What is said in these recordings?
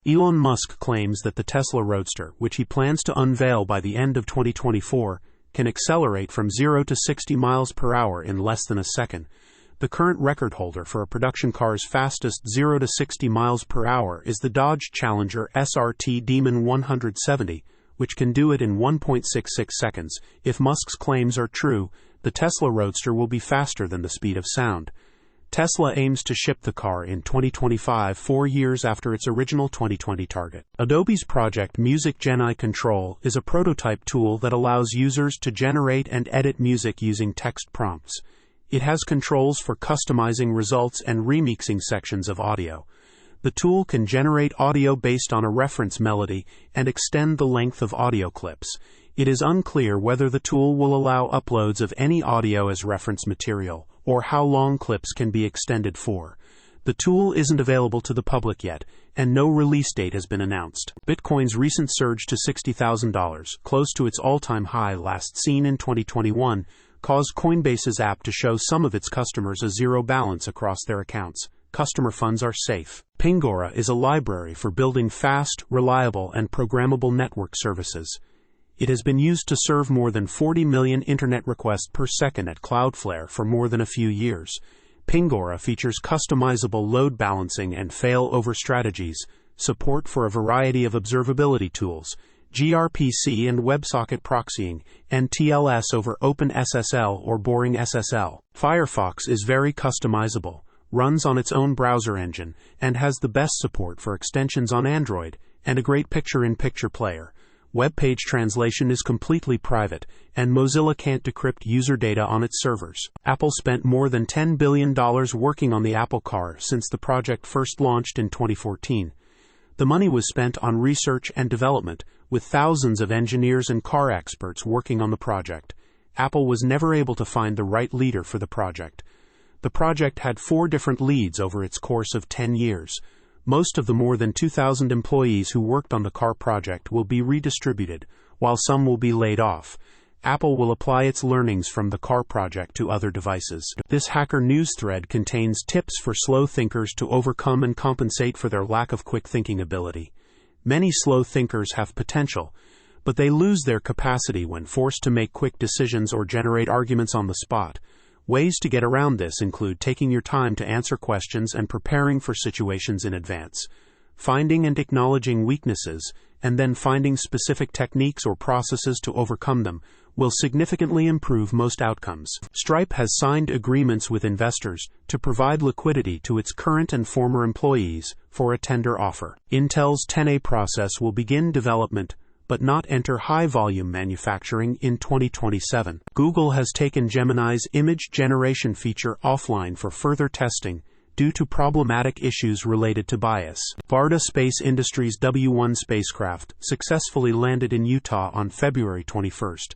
Elon Musk claims that the Tesla Roadster, which he plans to unveil by the end of 2024, can accelerate from 0 to 60 miles per hour in less than a second. The current record holder for a production car's fastest 0 to 60 miles per hour is the Dodge Challenger SRT Demon 170, which can do it in 1.66 seconds. If Musk's claims are true, the Tesla Roadster will be faster than the speed of sound. Tesla aims to ship the car in 2025, 4 years after its original 2020 target. Adobe's Project Music Gen Control is a prototype tool that allows users to generate and edit music using text prompts. It has controls for customizing results and remixing sections of audio. The tool can generate audio based on a reference melody and extend the length of audio clips. It is unclear whether the tool will allow uploads of any audio as reference material, or how long clips can be extended for. The tool isn't available to the public yet, and no release date has been announced. Bitcoin's recent surge to $60,000, close to its all-time high last seen in 2021, caused Coinbase's app to show some of its customers a zero balance across their accounts. Customer funds are safe. Pingora is a library for building fast, reliable, and programmable network services. It has been used to serve more than 40 million internet requests per second at Cloudflare for more than a few years. Pingora features customizable load balancing and failover strategies, support for a variety of observability tools, gRPC and WebSocket proxying, and TLS over OpenSSL or Boring SSL. Firefox is very customizable, runs on its own browser engine, and has the best support for extensions on Android, and a great picture-in-picture player. Web page translation is completely private, and Mozilla can't decrypt user data on its servers. Apple spent more than $10 billion working on the Apple Car since the project first launched in 2014. The money was spent on research and development, with thousands of engineers and car experts working on the project. Apple was never able to find the right leader for the project. The project had 4 different leads over its course of 10 years. Most of the more than 2,000 employees who worked on the car project will be redistributed, while some will be laid off. Apple will apply its learnings from the car project to other devices. This Hacker News thread contains tips for slow thinkers to overcome and compensate for their lack of quick thinking ability. Many slow thinkers have potential, but they lose their capacity when forced to make quick decisions or generate arguments on the spot. Ways to get around this include taking your time to answer questions and preparing for situations in advance, finding and acknowledging weaknesses, and then finding specific techniques or processes to overcome them will significantly improve most outcomes. Stripe has signed agreements with investors to provide liquidity to its current and former employees for a tender offer. Intel's 10A process will begin development but not enter high-volume manufacturing in 2027. Google has taken Gemini's image generation feature offline for further testing due to problematic issues related to bias. Varda Space Industries' W1 spacecraft successfully landed in Utah on February 21st.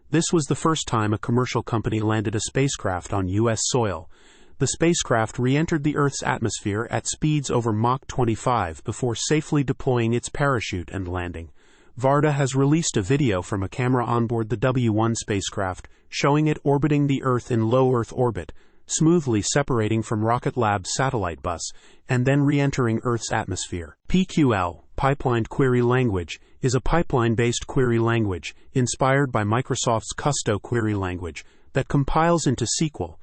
This was the first time a commercial company landed a spacecraft on U.S. soil. The spacecraft re-entered the Earth's atmosphere at speeds over Mach 25 before safely deploying its parachute and landing. Varda has released a video from a camera on board the W1 spacecraft showing it orbiting the Earth in low Earth orbit, smoothly separating from Rocket Lab's satellite bus, and then re-entering Earth's atmosphere. PQL, Pipelined Query Language, is a pipeline-based query language inspired by Microsoft's Custo query language that compiles into SQL.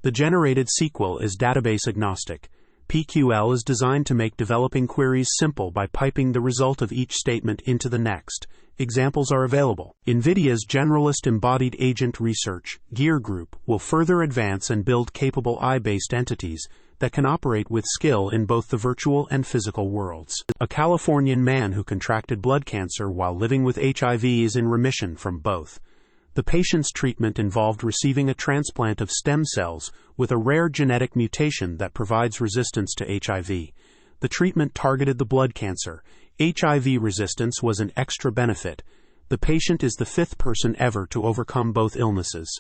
The generated SQL is database agnostic. PQL is designed to make developing queries simple by piping the result of each statement into the next. Examples are available. Nvidia's Generalist Embodied Agent Research, GEAR group, will further advance and build capable AI-based entities that can operate with skill in both the virtual and physical worlds. A Californian man who contracted blood cancer while living with HIV is in remission from both. The patient's treatment involved receiving a transplant of stem cells with a rare genetic mutation that provides resistance to HIV. The treatment targeted the blood cancer. HIV resistance was an extra benefit. The patient is the 5th person ever to overcome both illnesses.